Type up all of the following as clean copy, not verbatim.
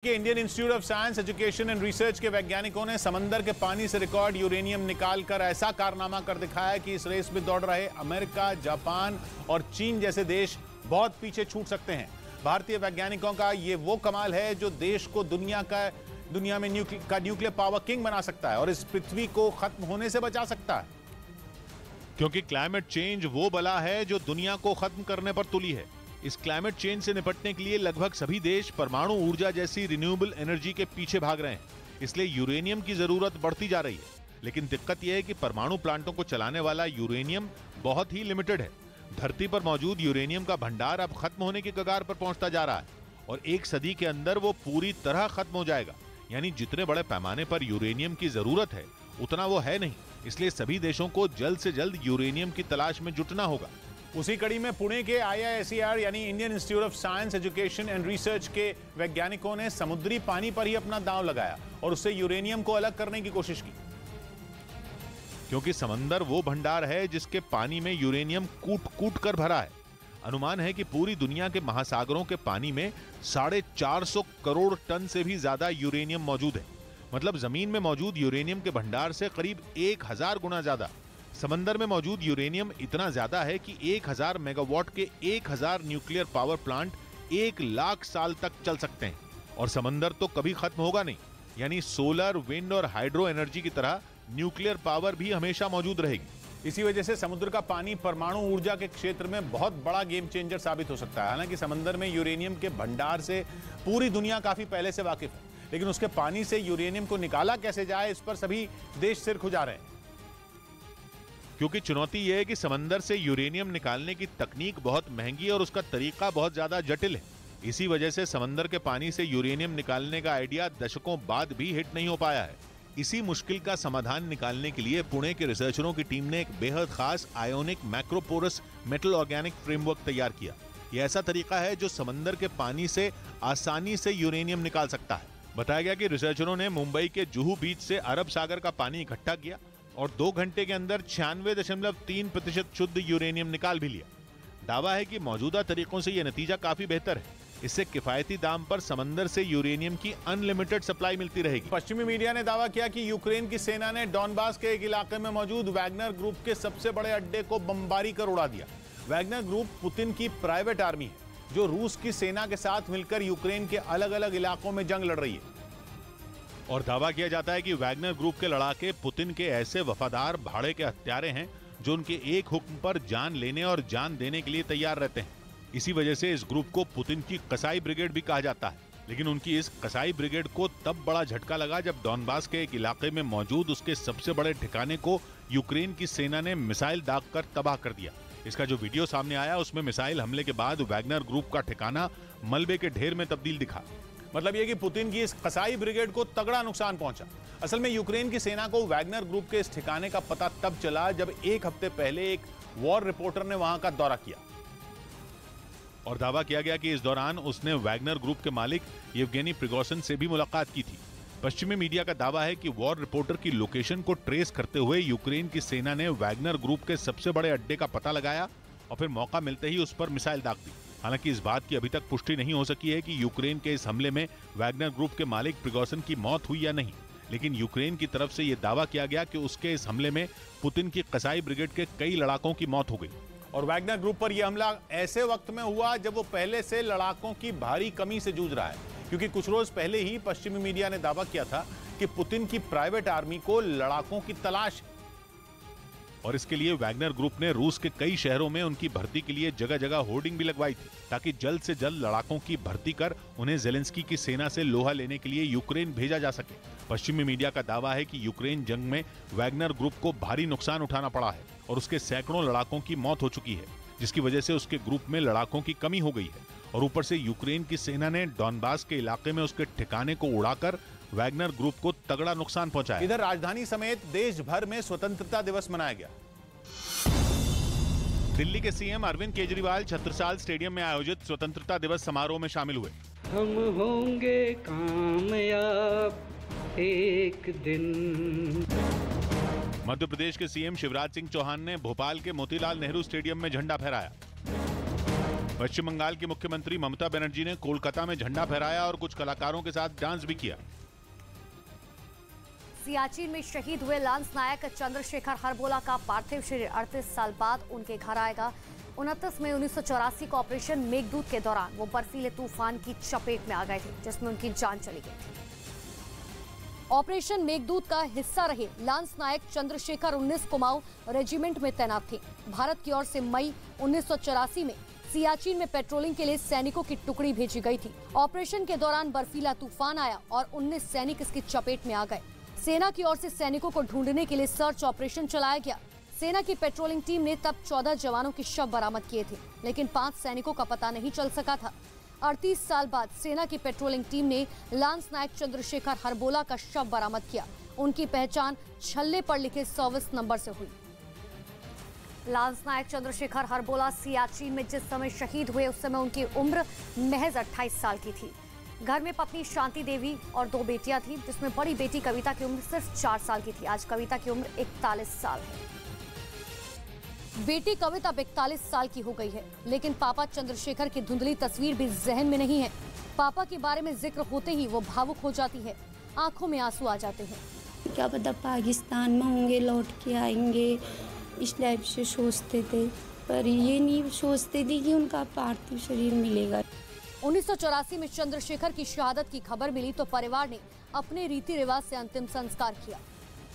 के Indian institute of science education and research के वैज्ञानिकों ने समंदर के पानी से रिकॉर्ड यूरेनियम निकालकर ऐसा कारनामा कर दिखाया कि इस रेस में दौड़ रहे अमेरिका, जापान और चीन जैसे देश बहुत पीछे छूट सकते हैं। भारतीय वैज्ञानिकों का ये वो कमाल है जो देश को दुनिया में न्यूक्लियर पावर किंग बना सकता है और इस पृथ्वी को खत्म होने से बचा सकता है, क्योंकि क्लाइमेट चेंज वो बला है जो दुनिया को खत्म करने पर तुली है। इस क्लाइमेट चेंज से निपटने के लिए लगभग सभी देश परमाणु ऊर्जा जैसी रिन्यूएबल एनर्जी के पीछे भाग रहे हैं, इसलिए यूरेनियम की जरूरत बढ़ती जा रही है। लेकिन दिक्कत यह है कि परमाणु प्लांटों को चलाने वाला यूरेनियम बहुत ही लिमिटेड है। धरती पर मौजूद यूरेनियम का भंडार अब खत्म होने की कगार पर पहुंचता जा रहा है और 1 सदी के अंदर वो पूरी तरह खत्म हो जाएगा। यानी जितने बड़े पैमाने पर यूरेनियम की जरूरत है उतना वो है नहीं, इसलिए सभी देशों को जल्द से जल्द यूरेनियम की तलाश में जुटना होगा। उसी कड़ी में पुणे के IISER यानी Indian institute of science education and research के वैज्ञानिकों ने समुद्री पानी पर ही अपना दांव लगाया और उससे यूरेनियम को अलग करने की कोशिश की, क्योंकि समंदर वो भंडार है जिसके पानी में यूरेनियम कूट कूट कर भरा है। अनुमान है कि पूरी दुनिया के महासागरों के पानी में 450 करोड़ टन से भी ज्यादा यूरेनियम मौजूद है। मतलब जमीन में मौजूद यूरेनियम के भंडार से करीब 1000 गुना ज्यादा। समंदर में मौजूद यूरेनियम इतना ज्यादा है कि 1000 मेगावाट के 1000 न्यूक्लियर पावर प्लांट 1 लाख साल तक चल सकते हैं और समंदर तो कभी खत्म होगा नहीं। यानी सोलर, विंड और हाइड्रो एनर्जी की तरह न्यूक्लियर पावर भी हमेशा मौजूद रहेगी। इसी वजह से समुद्र का पानी परमाणु ऊर्जा के क्षेत्र में बहुत बड़ा गेम चेंजर साबित हो सकता है। हालांकि समंदर में यूरेनियम के भंडार से पूरी दुनिया काफी पहले से वाकिफ है, लेकिन उसके पानी से यूरेनियम को निकाला कैसे जाए इस पर सभी देश सिर खुजा रहे हैं, क्योंकि चुनौती यह है कि समंदर से यूरेनियम निकालने की तकनीक बहुत महंगी और उसका तरीका बहुत ज्यादा जटिल है। इसी वजह से समंदर के पानी से यूरेनियम निकालने का आइडिया दशकों बाद भी हिट नहीं हो पाया है। इसी मुश्किल का समाधान निकालने के लिए पुणे के रिसर्चरों की टीम ने एक बेहद खास आयोनिक मैक्रोपोरस मेटल ऑर्गेनिक फ्रेमवर्क तैयार किया। यह ऐसा तरीका है जो समंदर के पानी से आसानी से यूरेनियम निकाल सकता है। बताया गया कि रिसर्चरों ने मुंबई के जुहू बीच से अरब सागर का पानी इकट्ठा किया और 2 घंटे के अंदर 96.3% शुद्ध यूरेनियम निकाल भी लिया। दावा है कि मौजूदा तरीकों से यह नतीजा काफी बेहतर है। इससे किफायती दाम पर समंदर से यूरेनियम की अनलिमिटेड सप्लाई मिलती रहेगी। पश्चिमी मीडिया ने दावा किया कि यूक्रेन की सेना ने डॉनबास के एक इलाके में मौजूद वैगनर ग्रुप के सबसे बड़े अड्डे को बमबारी कर उड़ा दिया। वैगनर ग्रुप पुतिन की प्राइवेट आर्मी है जो रूस की सेना के साथ मिलकर यूक्रेन के अलग अलग इलाकों में जंग लड़ रही है और दावा किया जाता है कि वैगनर ग्रुप के लड़ाके पुतिन के ऐसे वफादार भाड़े के हत्यारे हैं जो उनके एक हुक्म पर जान लेने और जान देने के लिए तैयार रहते हैं। इसी वजह से इस ग्रुप को पुतिन की कसाई ब्रिगेड भी कहा जाता है। लेकिन उनकी इस कसाई ब्रिगेड को तब बड़ा झटका लगा जब डॉनबास के एक इलाके में मौजूद उसके सबसे बड़े ठिकाने को यूक्रेन की सेना ने मिसाइल दागकर तबाह कर दिया। इसका जो वीडियो सामने आया उसमें मिसाइल हमले के बाद वैगनर ग्रुप का ठिकाना मलबे के ढेर में तब्दील दिखा। मतलब यह कि पुतिन की इस कसाई ब्रिगेड को तगड़ा नुकसान पहुंचा। असल में यूक्रेन की सेना को वैगनर ग्रुप के इस ठिकाने का पता तब चला जब 1 हफ्ते पहले एक वॉर रिपोर्टर ने वहां का दौरा किया और दावा किया गया कि इस दौरान उसने वैगनर ग्रुप के मालिक येवगेनी प्रिगोजिन से भी मुलाकात की थी। पश्चिमी मीडिया का दावा है कि वॉर रिपोर्टर की लोकेशन को ट्रेस करते हुए यूक्रेन की सेना ने वैगनर ग्रुप के सबसे बड़े अड्डे का पता लगाया और फिर मौका मिलते ही उस पर मिसाइल दाग दी। हालांकि इस बात की अभी तक पुष्टि नहीं हो सकी है कि यूक्रेन के इस हमले में वैगनर ग्रुप के मालिक प्रिगोजिन की मौत हुई या नहीं, लेकिन यूक्रेन की तरफ से यह दावा किया गया कि उसके इस हमले में पुतिन की कसाई ब्रिगेड के कई लड़ाकों की मौत हो गई। और वैगनर ग्रुप पर यह हमला ऐसे वक्त में हुआ जब वो पहले से लड़ाकों की भारी कमी से जूझ रहा है, क्योंकि कुछ रोज पहले ही पश्चिमी मीडिया ने दावा किया था कि पुतिन की प्राइवेट आर्मी को लड़ाकों की तलाश है और इसके लिए वैगनर ग्रुप ने रूस के कई शहरों में उनकी भर्ती के लिए जगह जगह होर्डिंग भी लगवाई थी ताकि जल्द से जल्द लड़ाकों की भर्ती कर उन्हें जेलेंस्की की सेना से लोहा लेने के लिए यूक्रेन भेजा जा सके। पश्चिमी मीडिया का दावा है कि यूक्रेन जंग में वैगनर ग्रुप को भारी नुकसान उठाना पड़ा है और उसके सैकड़ों लड़ाकों की मौत हो चुकी है, जिसकी वजह से उसके ग्रुप में लड़ाकों की कमी हो गई है और ऊपर से यूक्रेन की सेना ने डॉनबास के इलाके में उसके ठिकाने को उड़ाकर वैगनर ग्रुप को तगड़ा नुकसान पहुंचाया। इधर राजधानी समेत देश भर में स्वतंत्रता दिवस मनाया गया। दिल्ली के सीएम अरविंद केजरीवाल छत्रसाल स्टेडियम में आयोजित स्वतंत्रता दिवस समारोह में शामिल हुए। हम होंगे कामयाब एक दिन। मध्य प्रदेश के सीएम शिवराज सिंह चौहान ने भोपाल के मोतीलाल नेहरू स्टेडियम में झंडा फहराया। पश्चिम बंगाल की मुख्यमंत्री ममता बनर्जी ने कोलकाता में झंडा फहराया और कुछ कलाकारों के साथ डांस भी किया। सियाचिन में शहीद हुए लांस नायक चंद्रशेखर हरबोला का पार्थिव शरीर 38 साल बाद उनके घर आएगा। 29 मई 1984 को ऑपरेशन मेघदूत के दौरान वो बर्फीले तूफान की चपेट में आ गए थे, जिसमें उनकी जान चली गई थी। ऑपरेशन मेघदूत का हिस्सा रहे लांस नायक चंद्रशेखर 19 कुमाऊं रेजिमेंट में तैनात थे। भारत की ओर से मई 1984 में सियाचिन में पेट्रोलिंग के लिए सैनिकों की टुकड़ी भेजी गई थी। ऑपरेशन के दौरान बर्फीला तूफान आया और 19 सैनिक इसकी चपेट में आ गए। सेना की ओर से सैनिकों को ढूंढने के लिए सर्च ऑपरेशन चलाया गया। सेना की पेट्रोलिंग टीम ने तब 14 जवानों के शव बरामद किए थे, लेकिन 5 सैनिकों का पता नहीं चल सका था। 38 साल बाद सेना की पेट्रोलिंग टीम ने लांस नायक चंद्रशेखर हरबोला का शव बरामद किया। उनकी पहचान छल्ले पर लिखे सर्विस नंबर से हुई। लांस नायक चंद्रशेखर हरबोला सियाचिन में जिस समय शहीद हुए उस समय उनकी उम्र महज 28 साल की थी। घर में पत्नी शांति देवी और 2 बेटियां थी, जिसमें बड़ी बेटी कविता की उम्र सिर्फ 4 साल की थी। आज कविता की उम्र 41 साल है। बेटी कविता 41 साल की हो गई है, लेकिन पापा चंद्रशेखर की धुंधली तस्वीर भी जहन में नहीं है। पापा के बारे में जिक्र होते ही वो भावुक हो जाती है, आंखों में आंसू आ जाते हैं। क्या पता पाकिस्तान में होंगे, लौट के आएंगे, इस टाइप से सोचते थे, पर ये नहीं सोचते थे कि उनका पार्थिव शरीर मिलेगा। 1984 में चंद्रशेखर की शहादत की खबर मिली तो परिवार ने अपने रीति रिवाज से अंतिम संस्कार किया।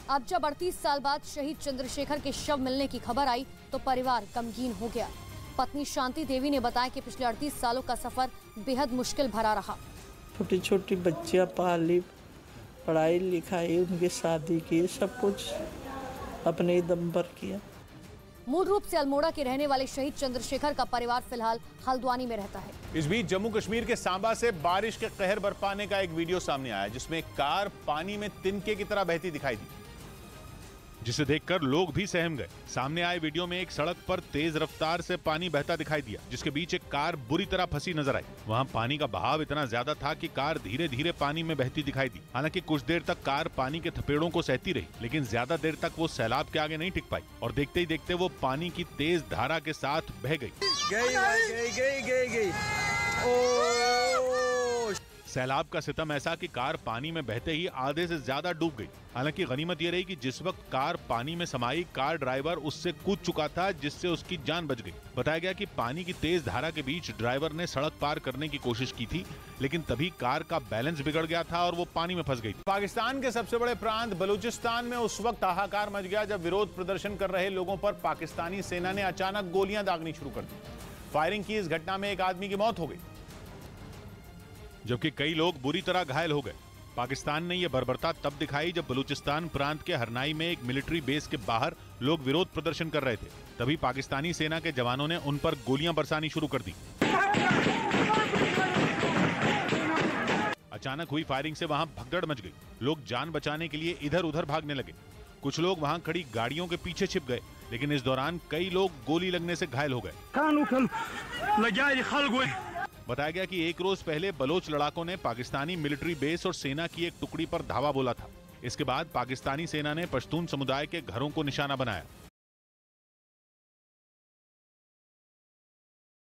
अब जब 38 साल बाद शहीद चंद्रशेखर के शव मिलने की खबर आई तो परिवार गमगीन हो गया। पत्नी शांति देवी ने बताया कि पिछले 38 सालों का सफर बेहद मुश्किल भरा रहा। छोटी छोटी बच्चियां पाली, पढ़ाई लिखाई, उनकी शादी की, सब कुछ अपने दम पर किया। मूल रूप से अल्मोड़ा के रहने वाले शहीद चंद्रशेखर का परिवार फिलहाल हल्द्वानी में रहता है। इस बीच जम्मू कश्मीर के सांबा से बारिश के कहर बरपाने का एक वीडियो सामने आया, जिसमें कार पानी में तिनके की तरह बहती दिखाई दी, जिसे देखकर लोग भी सहम गए। सामने आए वीडियो में एक सड़क पर तेज रफ्तार से पानी बहता दिखाई दिया, जिसके बीच एक कार बुरी तरह फंसी नजर आई। वहां पानी का बहाव इतना ज्यादा था कि कार धीरे धीरे पानी में बहती दिखाई दी। हालांकि कुछ देर तक कार पानी के थपेड़ों को सहती रही, लेकिन ज्यादा देर तक वो सैलाब के आगे नहीं टिक पाई और देखते ही देखते वो पानी की तेज धारा के साथ बह गई। सैलाब का सितम ऐसा कि कार पानी में बहते ही आधे से ज्यादा डूब गई। हालांकि गनीमत यह रही कि जिस वक्त कार पानी में समाई, कार ड्राइवर उससे कूद चुका था, जिससे उसकी जान बच गई। बताया गया कि पानी की तेज धारा के बीच ड्राइवर ने सड़क पार करने की कोशिश की थी, लेकिन तभी कार का बैलेंस बिगड़ गया था और वो पानी में फंस गई थी। पाकिस्तान के सबसे बड़े प्रांत बलूचिस्तान में उस वक्त हाहाकार मच गया जब विरोध प्रदर्शन कर रहे लोगों पर पाकिस्तानी सेना ने अचानक गोलियां दागनी शुरू कर दी। फायरिंग की इस घटना में एक आदमी की मौत हो गई, जबकि कई लोग बुरी तरह घायल हो गए। पाकिस्तान ने यह बर्बरता तब दिखाई जब बलूचिस्तान प्रांत के हरनाई में एक मिलिट्री बेस के बाहर लोग विरोध प्रदर्शन कर रहे थे। तभी पाकिस्तानी सेना के जवानों ने उन पर गोलियां बरसानी शुरू कर दी। अचानक हुई फायरिंग से वहां भगदड़ मच गई। लोग जान बचाने के लिए इधर उधर भागने लगे। कुछ लोग वहां खड़ी गाड़ियों के पीछे छिप गए, लेकिन इस दौरान कई लोग गोली लगने से घायल हो गए। बताया गया कि एक रोज पहले बलोच लड़ाकों ने पाकिस्तानी मिलिट्री बेस और सेना की एक टुकड़ी पर धावा बोला था। इसके बाद पाकिस्तानी सेना ने पश्तून समुदाय के घरों को निशाना बनाया।